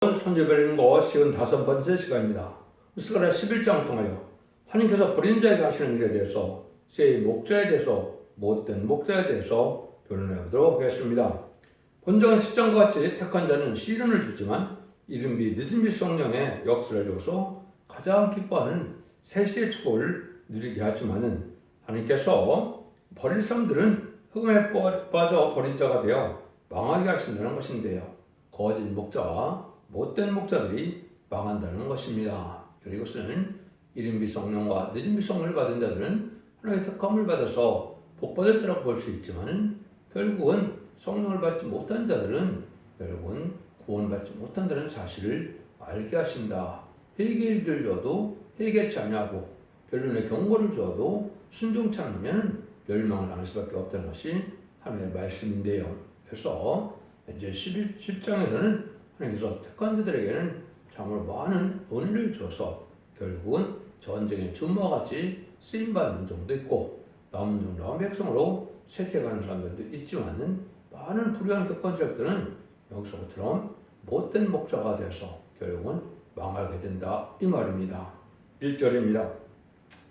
손재별인 거 55번째 시간입니다. 스가랴 11장 통하여 하나님께서 버린 자에게 하시는 일에 대해서 새 목자에 대해서 못된 목자에 대해서 변론해 보도록 하겠습니다. 본정은 10장과 같이 택한 자는 시련을 주지만 이른비 늦은비 성령의 역사를 줘서 가장 기뻐하는 세시의 축복을 누리게 하지만은 하나님께서 버릴 사람들은 흑암에 빠져 버린 자가 되어 망하게 하신다는 것인데요. 거짓 목자와 못된 목자들이 망한다는 것입니다. 그리고 이것은 이른비 성령과 늦은비 성령을 받은 자들은 하나님의 택함을 받아서 복받을 자라고 볼 수 있지만 결국은 성령을 받지 못한 자들은 결국은 구원받지 못한다는 사실을 알게 하신다. 회개를 주어도 회개치 아니하고 변론의 경고를 주어도 순종치 않으면 멸망을 당할 수밖에 없다는 것이 하나님의 말씀인데요. 그래서 이제 10장에서는 하나님께서 택한 자들에게는 정말 많은 은혜를 줘서 결국은 전쟁의 준모와 같이 쓰임받는 종도 있고 남은 종 남은 백성으로 세세가는 사람들도 있지만은 많은 불의한 격관세력들은 여기서처럼 못된 목자가 돼서 결국은 망하게 된다 이 말입니다. 1절입니다.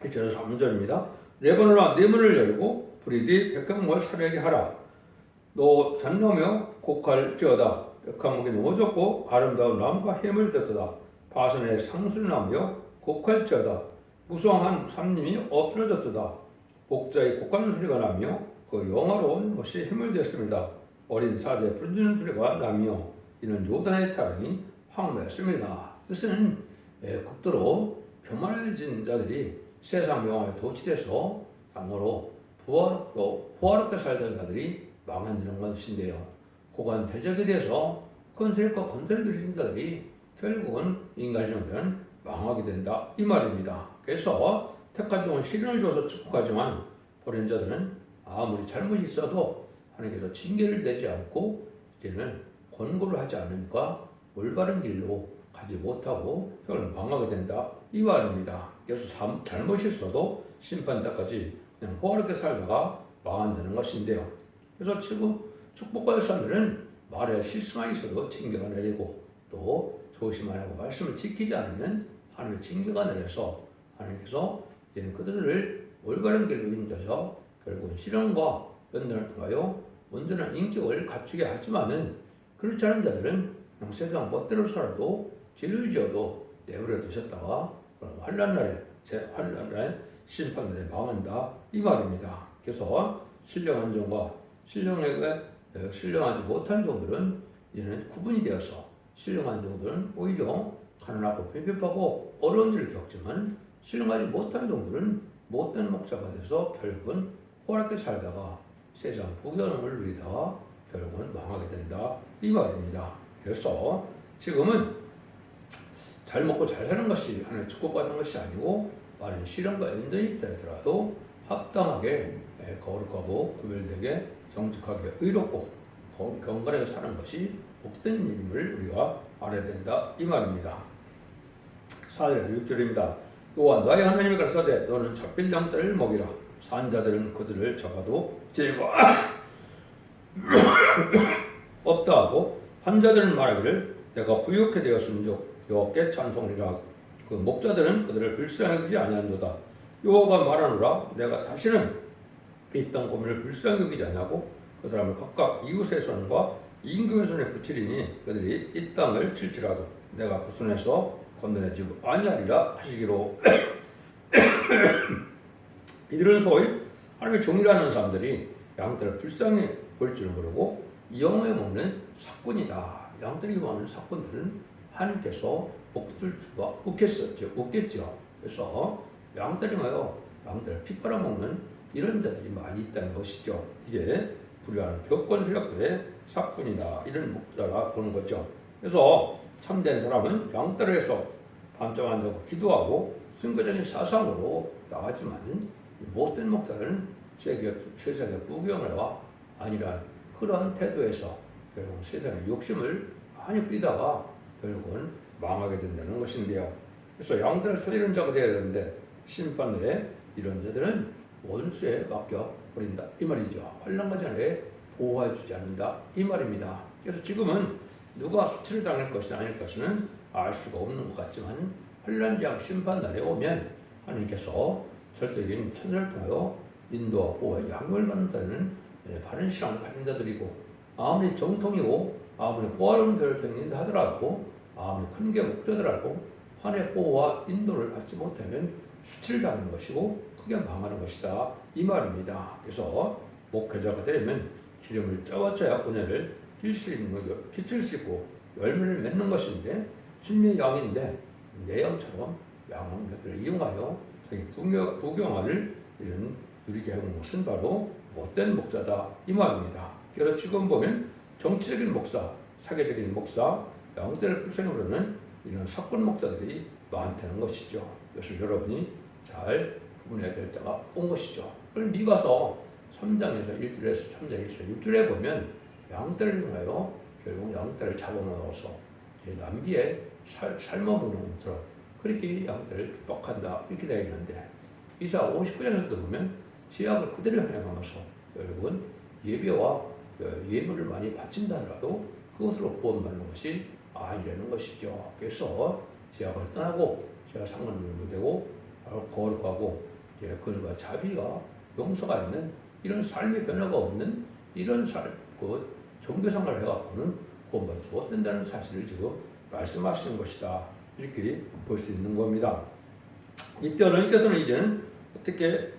1절에서 3절입니다. 네 문을 열고 불이디 백향목을 사려게 하라. 너 잔나며 곡할지어다. 백향목이 넘어졌고 아름다운 나무가 해물 되도다. 바선의 상술나무여 곡할지어다. 무성한 산림이 엎드러졌도다. 목자의 곡하는 소리가 나며 그 영화로운 것이 해물되었습니다. 어린 사자의 부르짖는 소리가 나며 이는 요단의 차량이 황폐했습니다. 이것은 극도로 교만해진 자들이 세상 영화에 도취돼서 참으로 호화롭게 살던 자들이 망하는 것인데요. 고관 대적에 대해서 컨셉과 건설을 누리는 자들이 결국은 인간의 정도는 망하게 된다 이 말입니다. 그래서 택한 종은 시련을 줘서 축복하지만 버린 자들은 아무리 잘못이 있어도 하나님께서 징계를 내지 않고 이제는 권고를 하지 않으니까 올바른 길로 가지 못하고 결국 망하게 된다 이 말입니다. 그래서 잘못이 있어도 심판때까지 그냥 호화롭게 살다가 망한다는 것인데요. 그래서 지금 축복받을 사람들은 말에 실수가 있어도 징계가 내리고 또 조심하라고 말씀을 지키지 않으면 하나님의 징계가 내려서 하나님께서 이제는 그들을 올바른 길로 인도해서 결국은 실현과 변론을 통하여 온전한 인격을 갖추게 하지만은 그렇지 않은 자들은 그냥 세상 멋대로 살아도 죄를 지어도 내버려 두셨다가 환난날에 심판날에 망한다 이 말입니다. 그래서 신령한 종과 신령하지 못한 종들은 이제는 구분이 되어서 신령한 종들은 오히려 가난하고 편협하고 어려운 일을 겪지만 신령하지 못한 종들은 못된 목자가 돼서 결국은 호락게 살다가 세상 부귀영화를 누리다가 결국은 망하게 된다 이 말입니다. 그래서 지금은 잘 먹고 잘 사는 것이 하나의 축복받는 것이 아니고 많은 시련과 연전이 있다 하더라도 합당하게 거룩하고 구별되게 정직하게 의롭고 경건하게 사는 것이 복된 일임을 우리가 알아야 된다 이 말입니다. 4절에서 6절입니다. 또한 너희 하나님이 가라사대 너는 잡힐 양떼를 먹이라. 산 자들은 그들을 잡아도 죄가 없다 하고 한 자들은 말하기를 내가 부유하게 되었음즉 여호와께 찬송하리라. 그 목자들은 그들을 불쌍히 여기지 아니하노다. 여호와가 말하노라 내가 다시는 이 땅 고민을 불쌍히 여기지 아니하고 그 사람을 각각 이웃의 손과 임금의 손에 붙이리니 그들이 이 땅을 칠지라도 내가 그 손에서 건너내지 아니하리라 하시기로. 이들은 소위 하나님의 종이라는 사람들이 양떼를 불쌍히 볼 줄 모르고 영에 먹는 사꾼이다. 양떼를 먹는 사꾼들은 하나님께서 복들 수가 없겠죠. 그래서 양떼를 피 빨아먹는 이런 자들이 많이 있다는 것이죠. 이게 불의한 격권 세력들의 사꾼이다. 이런 목자라 보는 거죠. 그래서 참된 사람은 양떼를 해서 밤잠 안 자고 기도하고 순교적인 사상으로 나왔지만 못된 목자들은 세상의 부귀영화와 아니란 그러한 태도에서 결국 세상의 욕심을 많이 부리다가 결국은 망하게 된다는 것인데요. 그래서 양떼를 살리는 자가 되어야 되는데 심판날에 이런 자들은 원수에 맡겨 버린다 이 말이죠. 환난과 전에 보호해 주지 않는다 이 말입니다. 그래서 지금은 누가 수치를 당할 것이 아닐 것은 알 수가 없는 것 같지만 환란장 심판날에 오면 하나님께서 절대적인 천사를 통하여 인도와 보호와 양육을 받는다는 바른 신앙을 가진 자들이고 아무리 정통이고 아무리 보아로운 교회를 다닌다 하더라도 아무리 큰 게 목자더라도 환의 보호와 인도를 받지 못하면 수치를 당하는 것이고 크게 망하는 것이다 이 말입니다. 그래서 목회자가 되려면 기름을 짜와줘야 은혜를 끼칠 수 있고 열매를 맺는 것인데 주님의 양인데 내 양처럼 양은 것들을 이용하여 자기 부경화를 이런 누리게 하는 것은 바로 못된 목자다 이 말입니다. 그래서 지금 보면 정치적인 목사, 사회적인 목사, 양떼를 불쌍히 부르는 이런 사건 목자들이 많다는 것이죠. 이것을 여러분이 잘 구분해야 될 때가 온 것이죠. 그걸 미가서 3장에서 1절에서 3장 1절 6절에 보면 양떼를 이용하여 결국 양떼를 잡아먹어서 남비에 삶아먹는 것처럼 그렇게 양떼를 핍박한다 이렇게 되어 있는데 이사 59장에서도 보면 제약을 그대로 행하면서 결국은 예배와 예물을 많이 바친다 하더라도 그것으로 구원받는 것이 아니라는 것이죠. 그래서 제약을 떠나고 제가 상관을 못되고 거룩하고 그들과 자비가 용서가 있는 이런 삶의 변화가 없는 이런 종교생활을 해갖고는 구원받지 못된다는 사실을 지금 말씀하시는 것이다. 이렇게 볼 수 있는 겁니다. 이때 하나님께서는 이제는 어떻게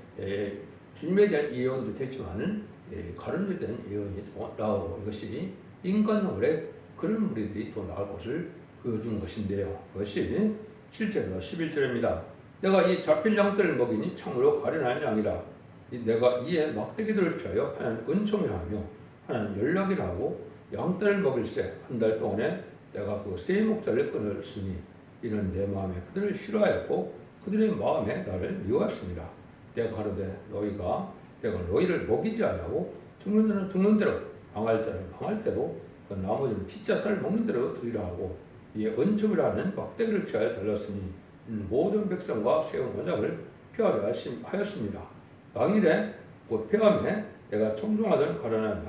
주님에 대한 예언도 됐지만은 가론유에 대한 예언이 나오고 이것이 인간형으로 그런 무리들이 또 나올 것을 보여준 것인데요. 그것이 7절에서 11절입니다. 내가 이 잡힐 양들을 먹이니 참으로 가련한 양이라. 내가 이에 막대기들을 취하여 하나는 은총이라 하며 하나는 연락이라 하고 양떼를 먹일새 한 달 동안에 내가 그 세 목자를 끊었으니 이는 내 마음에 그들을 싫어하였고 그들의 마음에 나를 미워했습니다. 내가 가로되 내가 너희를 먹이지 아니하고 죽는 자는 죽는 대로 망할 자는 망할 대로 그 나머지는 피자살을 먹는 대로 두리라 하고 이에 은총이라는 막대기를 취하여 잘랐으니 모든 백성과 세운 원장을 폐하려 하였습니다. 당일에 곧 폐함에 내가 청종하던 가련한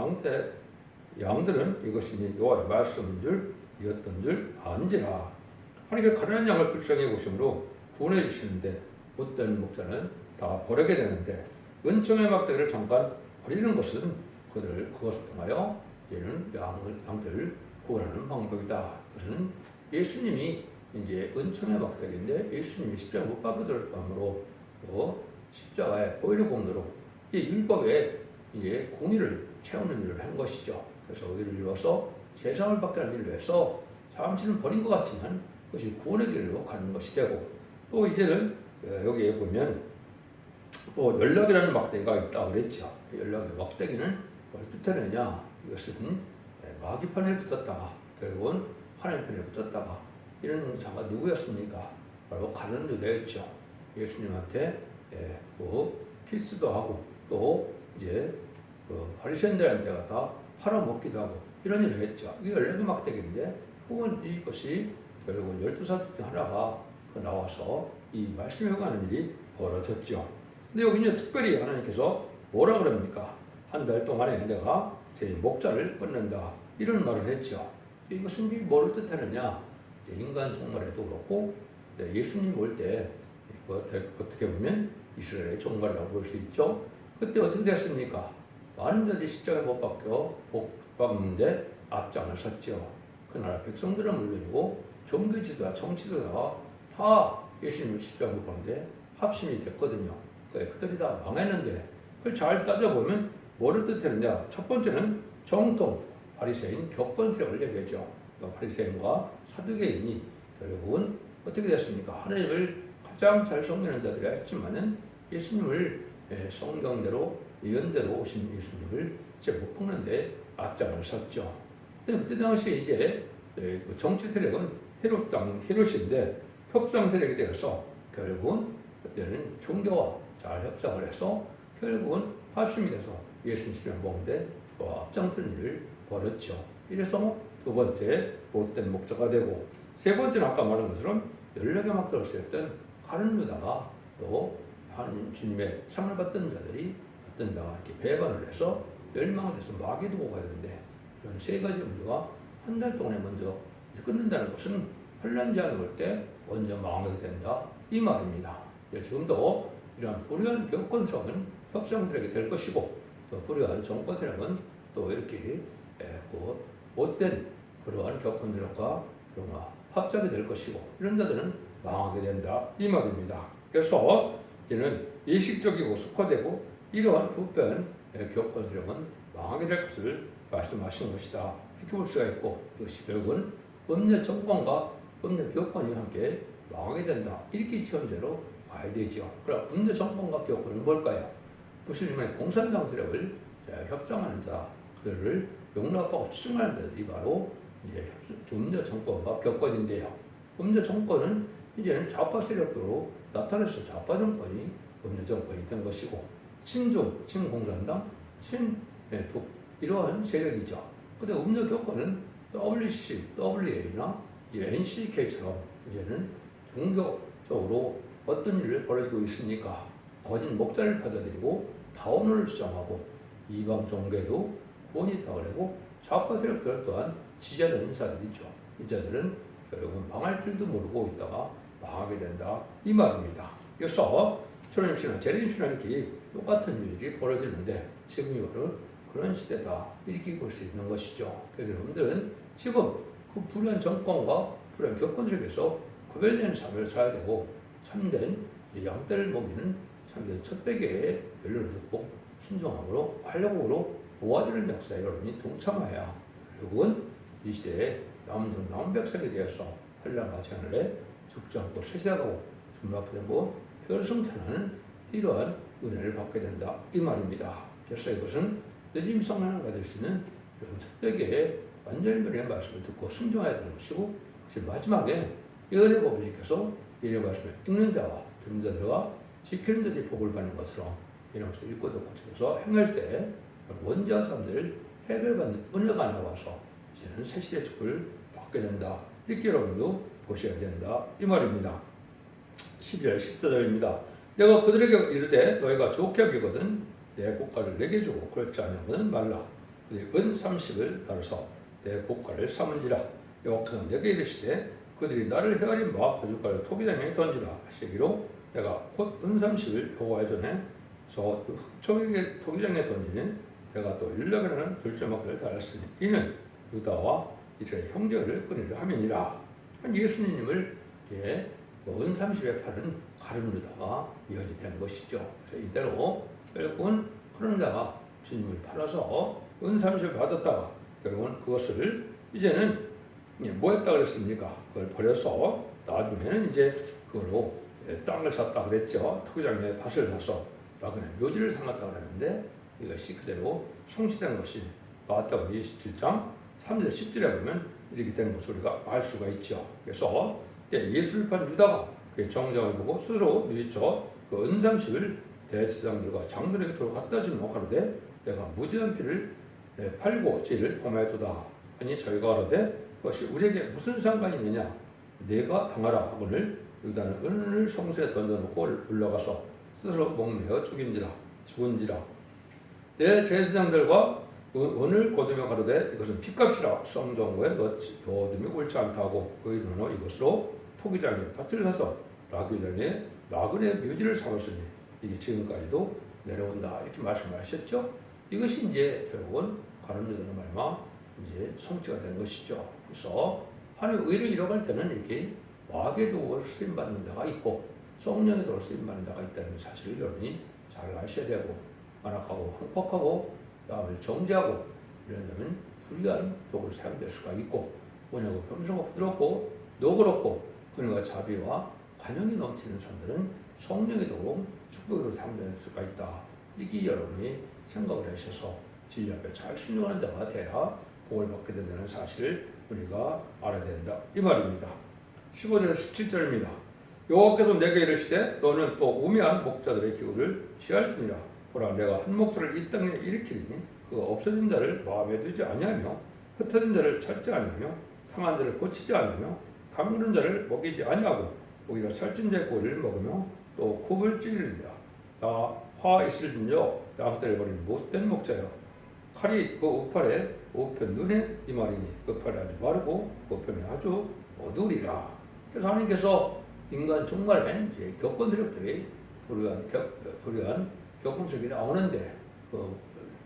양들은 이것이니 여호와의 말씀인 줄 이었던 줄 안지라. 하나님께 가련한 양을 불쌍히 보심으로 구원해 주시는데 못된 목자는 다 버리게 되는데 은총의 막대기를 잠깐 버리는 것은 그것을 통하여 얘는 양들을 구원하는 방법이다. 그것은 예수님이 이제 은총의 막대기인데 예수님이 십자가 못 박으심으로 또 십자가의 보혈의 공로로 이 율법에 이제 공의를 채우는 일을 한 것이죠. 그래서 의를 이루어서 세상을 받게 하는 일을 해서 잠시는 버린 것 같지만 그것이 구원의 길로 가는 것이 되고 또 이제는 여기에 보면 또 연락이라는 막대기가 있다고 그랬죠. 연락의 막대기는 뭘 뜻하느냐? 이것은 마귀편에 붙었다가 결국은 하나님 편에 붙었다가 이런 자가 누구였습니까? 바로 가룟 유다였죠. 예수님한테 키스도 하고 또 이제 바리새인들한테 갖다 팔아먹기도 하고 이런 일을 했죠. 이게 연락의 막대기인데 그건 이것이 결국은 12살 중 하나가 나와서 이 말씀에 관한 일이 벌어졌죠. 근데 여기는 특별히 하나님께서 뭐라 그럽니까? 한 달 동안에 내가 제 목자를 끊는다. 이런 말을 했죠. 이것은 뭐를 뜻하느냐? 인간 종말에도 그렇고 예수님 올 때 어떻게 보면 이스라엘의 종말이라고 볼 수 있죠. 그때 어떻게 됐습니까? 많은 자들이 십자가에 못 박는데 앞장을 섰죠. 그 나라 백성들은 물론이고 종교 지도와 정치 지도가 다 예수님을 십자가에 못 박는데 합심이 됐거든요. 그들이 다 망했는데 그걸 잘 따져보면 뭐를 뜻하느냐? 첫 번째는 정통 바리새인 격건세력을 얘기하죠. 바리새인과 사두개인이 결국은 어떻게 됐습니까? 하나님을 가장 잘 섬기는 자들이 했지만은 예수님을 성경대로 예언대로 오신 예수님을 이제 못 먹는데 앞장을 섰죠. 근데 그때 당시에 이제 정치 세력은 헤롯인데 협상 세력이 되어서 결국은 그때는 종교와 잘 협상을 해서 결국은 합심이 돼서 예수님 집에 먹는데 앞장선 일을 벌였죠. 이래서 두 번째 못된 목자가 되고 세 번째는 아까 말한 것처럼 연락의 막대를 쓰였던 가룟 유다가 또 하나님 주님의 상을 받던 자들이 어떤 자가 이렇게 배반을 해서 멸망돼서 마귀도 오가 되는데 이런 세 가지 문제가 한 달 동안에 먼저 끊는다는 것은 환란 제한이 올 때 먼저 망하게 된다 이 말입니다. 지금도 이러한 불의한 교권성은 협상들에게 될 것이고 또 불의한 정권들에게는 또 이렇게 못된 그러한 교권들과 합작이 될 것이고 이런 자들은 망하게 된다 이 말입니다. 그래서 이는 예식적이고 속화되고 이러한 부패한 교권들에게는 망하게 될 것을 말씀하신 것이다 이렇게 볼 수가 있고 이것이 결국은 법률 정권과 법률 교권이 함께 망하게 된다 이렇게 현재로 봐야 되죠. 그럼 법률 정권과 교권은 뭘까요? 무슬림의 공산당 세력을 협상하는 자 그들을 용납하고 추종하는 자들이 바로 이제 법률 정권과 교권인데요. 법률 정권은 이제는 좌파 세력으로 나타나서 좌파 정권이 법률 정권이 된 것이고 친중, 친공산당, 친북 이러한 세력이죠. 근데 법률 교권은 WC, WA나 NCK처럼 이제는 종교적으로 어떤 일을 벌어지고 있으니까 거짓 목자를 받아들이고 다원을 주장하고 이방 종교에도 구원이 있다고 그러고 좌파 세력들 또한 지지하는 인사들이죠. 이 자들은 결국은 망할 줄도 모르고 있다가 망하게 된다 이 말입니다. 그래서 초림 신앙, 재림 신앙이 똑같은 일이 벌어지는데 지금이 바로 그런 시대다 이렇게 볼 수 있는 것이죠. 그래서 여러분들은 지금 그 불의한 정권과 불의한 교권들에게서 구별된 삶을 살아야 되고 참된 양떼를 먹이는 참된 첫100개의 연륜을 듣고 순종함으로 활력으로 모아지는 역사에 여러분이 동참하여 결국은 이 시대에 남은 백성에 대해서 환란과 재난에 죽지 않고 세세하고 준비되고 별승천하는 이러한 은혜를 받게 된다 이 말입니다. 그래서 이것은 늦은 성령을 가질 수 있는 첫100개의 완전히 말씀을 듣고 순종해야 되는 것이고 마지막에 예언의 법을 지켜서 예언의 말씀을 읽는 자와 듣는 자들과 지키는 자들이 복을 받는 것처럼 이런 것을 읽고 듣고 지켜서 행할 때 원죄한 사람들을 해결받는 은혜가 나와서 이제는 새 시대의 축복을 받게 된다. 이렇게 여러분도 보셔야 된다. 이 말입니다. 12절 14절입니다. 내가 그들에게 이르되 너희가 좋게 여기거든 내 국가를 내게 주고 그렇지 않으면 말라. 그들이 은 30을 따라서 내 국가를 삼은지라. 여호와께서 내게 이르시되 그들이 나를 헤아린 바 그 주가를 토기장에 던지라 하시기로 내가 곧 은 30을 여호와의 전에 저 토기장에 던지는 내가 또 율락이라는 둘째 막을 달았으니 이는 유다와 이스라엘 형제를 끊으려 함이니라. 예수님을 은 30에 팔은 가룟 유다가 예언이 된 것이죠. 그래서 이대로 결국은 그런 자가 주님을 팔아서 은 30을 받았다가 결국은 그것을 이제는 뭐 했다 그랬습니까? 그걸 버려서 나중에는 이제 그걸로 땅을 샀다 그랬죠. 투기장에 밭을 사서 나중에 묘지를 삼았다 그랬는데 이것이 그대로 성취된 것이 마태복음 27장 3절 10절에 보면 이렇게 된 것을 우리가 알 수가 있죠. 그래서 예수를 판 유다가 그 정정을 보고 스스로 누이쳐 그 은삼십을 대제사장들과 장들에게 도로 갖다 주며 가로되 내가 무죄한 피를 팔고 죄를 범하였도다 하니 저희가 가로되 그것이 우리에게 무슨 상관이 있느냐 내가 당하라 하거늘 유다는 은을 성소에 던져놓고 올라가서 스스로 목매어 죽은지라 내 제사장들과 은을 거두며 가로되 이것은 핏값이라 성정고에 넣어둠이 옳지 않다고 의논어 이것으로 토기장에 밭을 사서 나귀장에 나그네 묘지를 삼았으니 이게 지금까지도 내려온다 이렇게 말씀하셨죠. 이것이 이제 결국은 가룟유다는 말마 이제 성취가 된 것이죠. 그래서 하나님의 의를 잃어갈 때는 이렇게 마귀의 도구를 쓰임 받는 자가 있고 성령의 도구를 쓰임 받는 자가 있다는 사실을 여러분이 잘 아셔야 되고 완악하고 황폭하고 마음을 정죄하고 이런다면 불의한 도구를 사용될 수가 있고 온유하고 겸손하고 부드럽고 너그럽고 그녀가 자비와 관용이 넘치는 사람들은 성령의 도구 축복으로 사용될 수가 있다. 이게 여러분이 생각을 하셔서 진리 앞에 잘 순종하는 자가 돼야 복을 받게 된다는 사실을 우리가 알아야 된다. 이 말입니다. 15절 17절입니다. 여호와께서 내게 이르시되 너는 또 우매한 목자들의 기울을 취할지니라. 보라 내가 한 목자를 이 땅에 일으키리니 그가 없어진 자를 마음에 두지 아니하며 흩어진 자를 찾지 아니하며 상한 자를 고치지 아니하며 감그는 자를 먹이지 아니하고 오히려 살찐 자의 고기를 먹으며 또 굽을 찌르리라. 나 화 있을진저 양떼를 버린 못된 목자여 칼이 그 우팔에 우편 눈에 이 말이니 그 팔이 아주 마르고 그 편이 아주 어두우리라. 그래서 하나님께서 인간 정말에 이제 겪은 세력들이 불의한 겪은 세력이 나오는데 그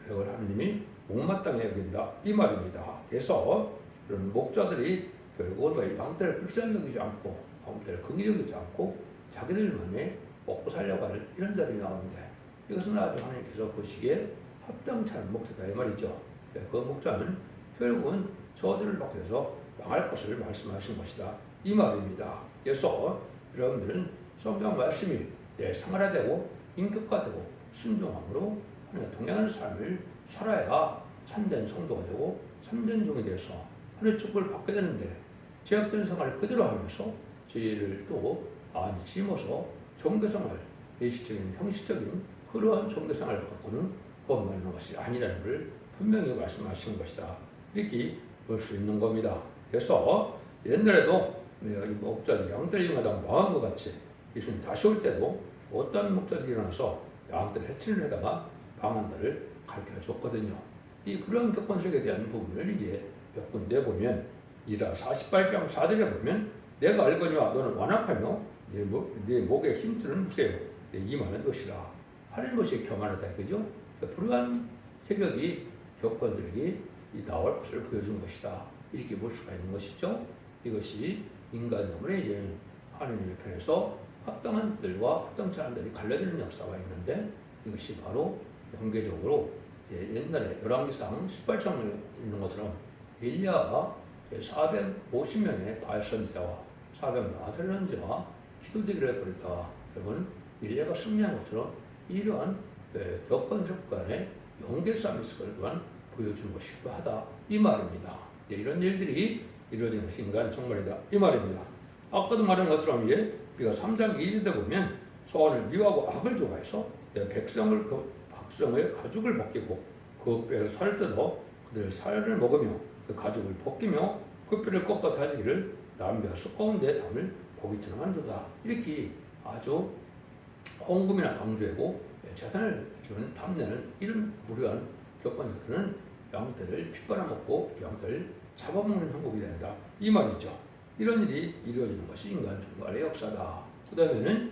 그걸 하나님이 못마땅해 여긴다 이 말입니다. 그래서 그런 목자들이 결국은 양떼를 불쌍히 여기지 않고 양떼를 긍휼히 여기지 않고 자기들만의 먹고 살려고 하는 이런 자들이 나오는데 이것은 아주 하나님께서 보시기에 합당치 않은 목자다 이 말이죠. 그 목자는 결국은 저주를 받게 돼서 망할 것을 말씀하신 것이다 이 말입니다. 그래서 여러분들은 성경 말씀이 내 생활화되고 인격화되고 순종함으로 하나님과 동행하는 삶을 살아야 참된 성도가 되고 참된 종이 되어서 하나님의 축복을 받게 되는데 제약된 생활을 그대로 하면서 죄를 또 안이 짊어서 종교생활, 예식적인 형식적인 그러한 종교생활을 갖고는 본받는 것이 아니라는 걸 분명히 말씀하시는 것이다. 이렇게 볼 수 있는 겁니다. 그래서 옛날에도 이 목자들이 양떼를 이용하다가 망한 것 같이 예수님 다시 올 때도 어떤 목자들이 일어나서 양떼를 해치는 데다가 방한들을 가르쳐 줬거든요. 이 불의한 격번색에 대한 부분을 이제 몇 군데 보면 이사 48장 4절에 보면 내가 알거니와 너는 완악하며 내 목에 힘줄은 무세요. 내 이만은 것이라. 하는 것이 교만하다. 그죠? 불의한 세력이 격번들에게 나올 것을 보여준 것이다. 이렇게 볼 수가 있는 것이죠. 이것이 인간 영혼의 이제는 하나님의 편에서 합당한 들과 합당치 않은 들이 갈라지는 역사가 있는데 이것이 바로 연계적으로 옛날에 열왕기상 18장에 있는 것처럼 엘리야가 450명의 바알 선지자와 400명 아셀 선지자와 기도대기를 해버렸다가 결국은 엘리야가 승리한 것처럼 이러한 격건석 간의 연계싸움이 있을 걸 또한 보여준 것이기도 하다 이 말입니다. 이런 일들이 이루어지는 것이 인간 정말이다 이 말입니다. 아까도 말한 것처럼 우리가 3장 2절에 보면 소원을 미워하고 악을 좋아해서 백성의 가죽을 벗기고 그 뼈에서 살을 뜯어 그들의 살을 먹으며 그 가죽을 벗기며 그 뼈를 꺾어 다지기를 남비와 수가운데 담을 고기처럼 한도다. 이렇게 아주 헌금이나 강조하고 재산을 주는 탐내는 이런 무료한 격반들은 양떼를 핏바라먹고 양떼를 잡아먹는 형국이 된다 이 말이죠. 이런 일이 이루어지는 것이 인간 종말의 역사다. 그 다음에는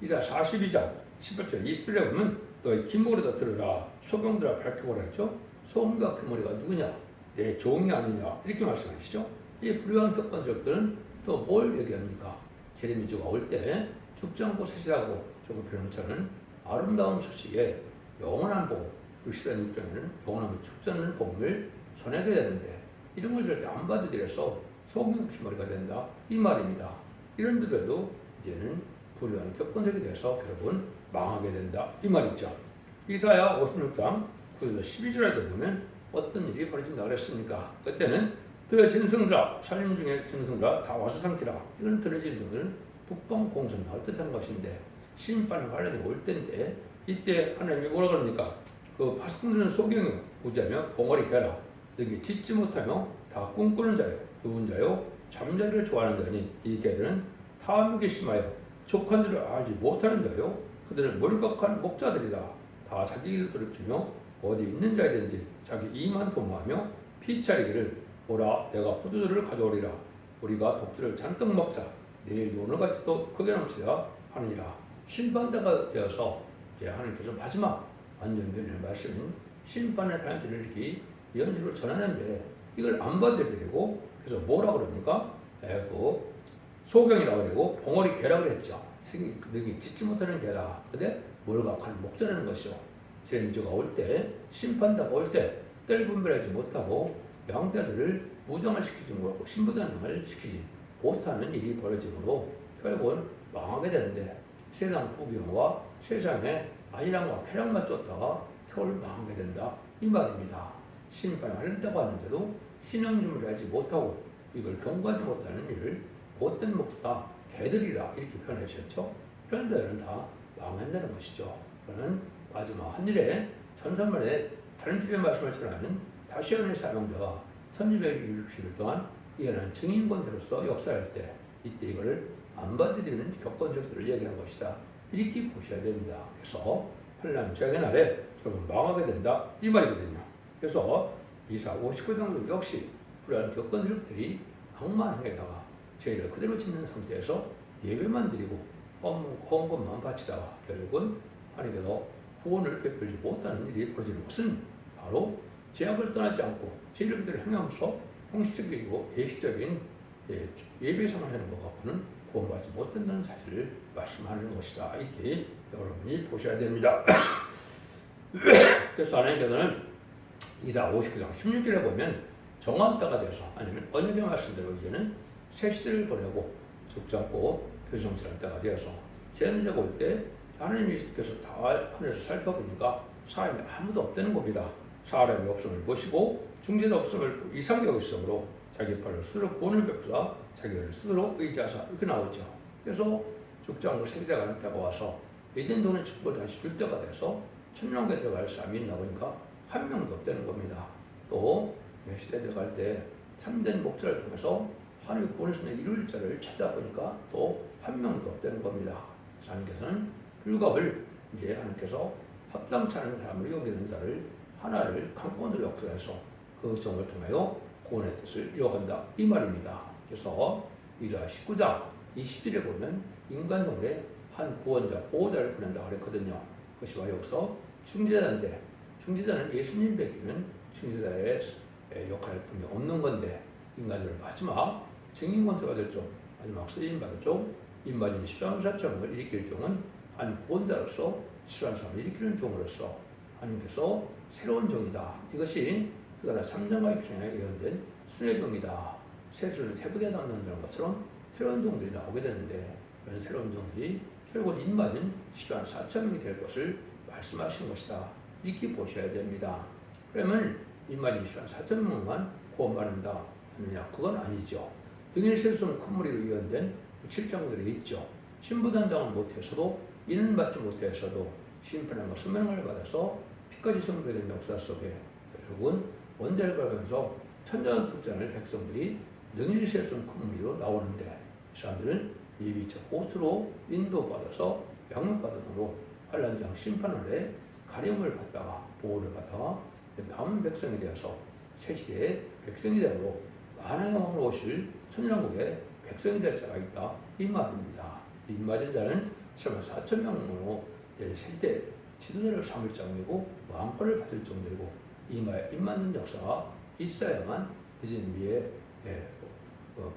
이사 42장 18절 20절에 보면 너희 김머리다 들으라 소경들아 밝혀보라 했죠. 소금과 김머리가 누구냐? 내 종이 아니냐? 이렇게 말씀하시죠. 이 불의한 격반들은 또 뭘 얘기합니까? 제레미야가 올 때 죽지 않고 사시라고 조금 변호차는 아름다운 소식에 영원한 복, 시대 육정에는 영원한 죽지 않는 복을 전하게 되는데 이런 걸 절대 안 받아들여서 소금 귀머리가 된다 이 말입니다. 이런 분들도 이제는 불의한 격분적이 돼서 결국은 망하게 된다 이 말이죠. 이사야 56장 9절에서 12절에도 보면 어떤 일이 벌어진다 그랬습니까? 그때는 들의 짐승들아 살림 중에 짐승들아 다 와서 삼키라. 이런 들의 짐승들은 북방 공성을 뜻한 것인데 심판의 관련이 올 때인데 이때 하나님이 뭐라 그럽니까? 그 파수꾼들은 소경이 부자며 봉어리 개라. 너희 짓지 못하며 다 꿈꾸는 자요 누운 자요 잠자리를 좋아하는 자니 이 개들은 탐욕이 심하여 족한 줄을 알지 못하는 자요 그들은 몰각한 목자들이다. 다 자기 일을 돌이키며 어디 있는 자이든지 자기 이만 도모하며 피차리기를 오라 내가 포도주를 가져오리라. 우리가 독주를 잔뜩 먹자. 내일도 오늘같이 또 크게 넘치라 하느니라. 심판대가 되어서 이제 하나님께서 마지막 완전변의 말씀인 심판의 단지를 이렇게 연식으로 전하는데 이걸 안 받아들이고 그래서 뭐라고 그럽니까? 그 소경이라고 그러고 봉어리 개라고 했죠. 너희 짓지 못하는 개다. 근데 몰각한 목자라는 것이요. 제레미야가 올 때 심판대가 올 때 뗄 분별하지 못하고 양떼들을 무장을 시키지 못하고 신부단을 시키지 못하는 일이 벌어지므로 결국은 망하게 되는데 세상 부귀영화 세상에 아이랑과 쾌락만 쫓다가 겨울 망하게 된다 이 말입니다. 심판을 하려고 하는데도 신앙 준비를 하지 못하고 이걸 경고하지 못하는 일을 못된 목수다 개들이라 이렇게 표현해 주셨죠. 이런 데는 다 망한다는 것이죠. 그는 마지막 한일에 천사만에 다른 주의 말씀을 전하는 다시언의 사명자가 1260일 동안 이어난 증인 권세로서 역사할 때 이때 이걸 안 받아들이는 격건적들을 얘기한 것이다. 이렇게 보셔야 됩니다. 그래서 환란 최악의 날에 그러면 망하게 된다 이 말이거든요. 그래서 이사 59장도 역시 불안을 겪은 세력들이 악만 행에다가 죄를 그대로 짓는 상태에서 예배만 드리고 헌금만 바치다가 결국은 하나님께서 구원을 베풀지 못하는 일이 벌어지는 것은 바로 죄악을 떠나지 않고 죄를 그대로 행하면서 형식적이고 예식적인 예배상을 하는 것 갖고는 구원받지 못한다는 사실을 말씀하는 것이다. 이렇게 여러분이 보셔야 됩니다. 그래서 하나님께서는 이사 59장 16절에 보면 정한 때가 돼서 아니면 언약의 말씀대로 이제는 새 시대를 보내고 죽지 않고 표정처럼 때가 되어서 재림자가 올 때 하나님께서 다 하늘에서 살펴보니까 사람이 아무도 없다는 겁니다. 사람이 없음을 보시고 중재자 없음을 이상하게 여기심으로 자기 팔로 스스로 구원을 베풀어 자기를 스스로 의지하사 이렇게 나오죠. 그래서 죽지 않고 새 시대가 날 때가 와서 에덴 동의 축복을 다시 줄 때가 돼서 천년에 들어갈 사람이 있나 보니까 한 명도 없다는 겁니다. 또 시대 들어갈 때 참된 목자를 통해서 하나님의 구원의 이룰 자를 찾아보니까 또 한 명도 없다는 겁니다. 하나님께서는 율법을 이제 하나님께서 합당치 않은 사람을 여기는 자를 하나를 강권으로 역사해서 그 정을 통하여 구원의 뜻을 이뤄간다 이 말입니다. 그래서 이자 19장 20절에 보면 인간 종에 한 구원자 보호자를 보낸다 그랬거든요. 그것이 바로 여기서 중재자인데 중재자는 예수님 뵙기는 중재자의 역할을 분명 없는 건데 인간을 마지막 증인 권세가 될 종, 마지막 쓰임 받을 종, 인간이 13사점을 일으킬 종은 한 구원자로서 13사점을 일으키는 종으로서 하나님께서 새로운 종이다. 이것이 그가 3장과 6장에 예언된 순의 종이다. 세수를 세부대 남는다는 것처럼 새로운 종들이 나오게 되는데 그런 새로운 종들이 결국 인간은 14,000명이 될 것을 말씀하신 것이다. 이렇게 보셔야 됩니다. 그러면 인간이 14,000명만 구원받는다 하느냐? 그건 아니죠. 등일 세수는 큰 무리로 예언된 7장들이 있죠. 신부단장을 못해서도 이는 받지 못해서도 심판과 수명을 받아서 피까지 성도된 역사 속에 결국은 원자를 밟으면서 천전투전을 백성들이 능일 세수는 큰 무리로 나오는데 이 사람들은 예비적 호투로 인도받아서 양육받음으로 환란장 심판을 해 가림을 받다가 보호를 받다가 남은 백성이 되어서 새시대의 백성이 되므로 만왕의 왕으로 오실 천년왕국의 백성이 될 자가 있다 이 말입니다. 이 맞은 자는 74,000명으로 새시대 지도자를 삼을 정이고 왕권을 받을 정도이고 이마에 입맞는 역사가 있어야만 그 진비의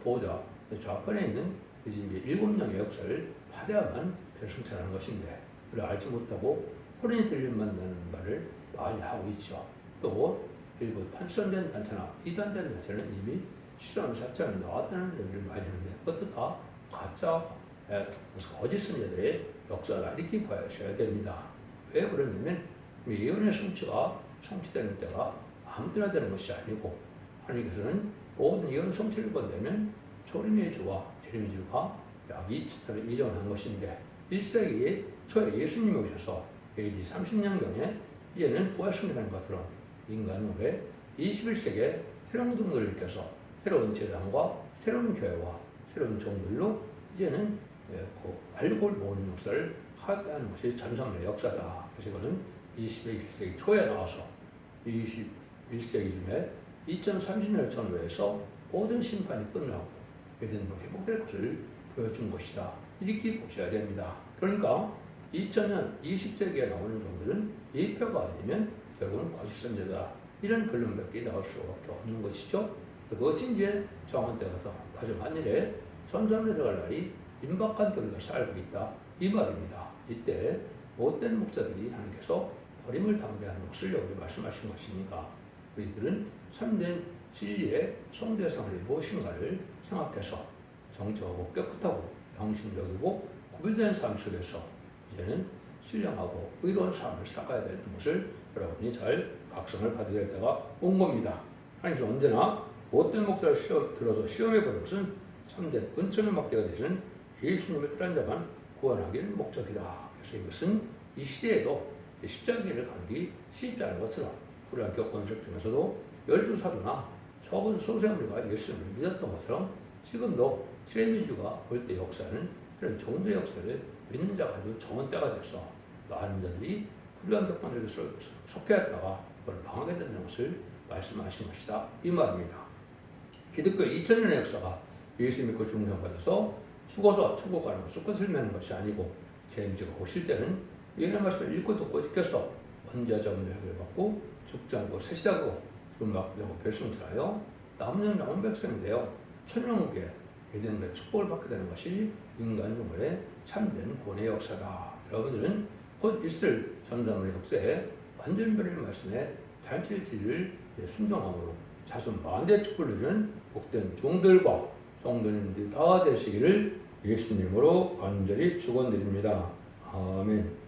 보호자 좌편에 있는 그 진비의 7명의 역사를 받아야만 성찰하는 것인데 그를 알지 못하고 호련히 들릴만하는 말을 많이 하고 있죠. 또 일부 판선된 단체나 이단된 단체는 이미 실수하는 사건이 나왔다는 얘기를 많이 하는데 그것도 다 가짜 거짓 선자들의 역사다 이렇게 봐야 됩니다. 왜 그러냐면 예언의 성취가 성취되는 때가 아무 때나 되는 것이 아니고 하나님께서는 모든 예언 성취를 본다면 초림의 주와 재림의 주가 약 2000년을 이전한 것인데 1세기 초에 예수님이 오셔서 AD 30년경에 이제는 부활승리라는 것처럼 인간의 21세기에 새로운 동들을 일으켜서 새로운 재단과 새로운 교회와 새로운 종들로 이제는 알고를 모으는 역사를 하게 하는 것이 전성의 역사다. 그래서 이거는 21세기 초에 나와서 21세기 중에 2030년을 전후해서 모든 심판이 끝나고 에덴도 회복될 것을 보여준 것이다. 이렇게 보셔야 됩니다. 그러니까 2000년 20세기에 나오는 종들은 예표가 아니면 결국은 거짓 선지자다. 이런 결론밖에 나올 수밖에 없는 것이죠. 그것이 이제 정한 때가 가정한 일에 선삼에 들어갈 날이 임박한 때가 살고 있다. 이 말입니다. 이때 못된 목자들이 하나님께서 버림을 당대하는 것을 여기 말씀하신 것이니까 우리들은 참된 진리의 성대상이 무엇인가를 생각해서 정직하고 깨끗하고 양심적이고 구별된 삶 속에서 이제는 신령하고 의로운 삶을 살아가야 될 것을 여러분이 잘 각성을 받아야 될 때가 온 겁니다. 하나님께서 언제나 못된 목자를 들어서 시험해 보는 것은 참된 은총의 막대가 되시는 예수님을 따른 자만 구원하기를 목적이다. 그래서 이것은 이 시대에도 십자가를 가는 게 쉽지 않은 것처럼 불안 겪은적 중에서도 12사도나 적은 소수의 무리가 예수님을 믿었던 것처럼 지금도 실민주가 올 때 역사는 그런 종교의 역사를 믿는 자가 아주 정한 때가 돼서 많은 자들이 불의한 격반에게 속해했다가 그걸 방하게 된다는 것을 말씀하신 것이다. 이 말입니다. 기독교의 2000년의 역사가 예수 믿고 중생받아서 죽어서 천국 가는 것을 끝을 맺는 것이 아니고 재림지가 오실 때는 예언의 말씀을 읽고 듣고 지켜서 언제자문을 해결받고 죽지 않고 세시다고 주님받게 되고 별성들하여 남은 남은 백성이 되어 천년후기에 에덴의 축복을 받게 되는 것이 인간 유물의 참된 구원의 역사다. 여러분들은 곧 있을 전담의 역사에 완전 변의 말씀에 단실지를 순종함으로 자손 만대 축복을 누리는 복된 종들과 성도님들이 다 되시기를 예수님으로 간절히 축원드립니다. 아멘.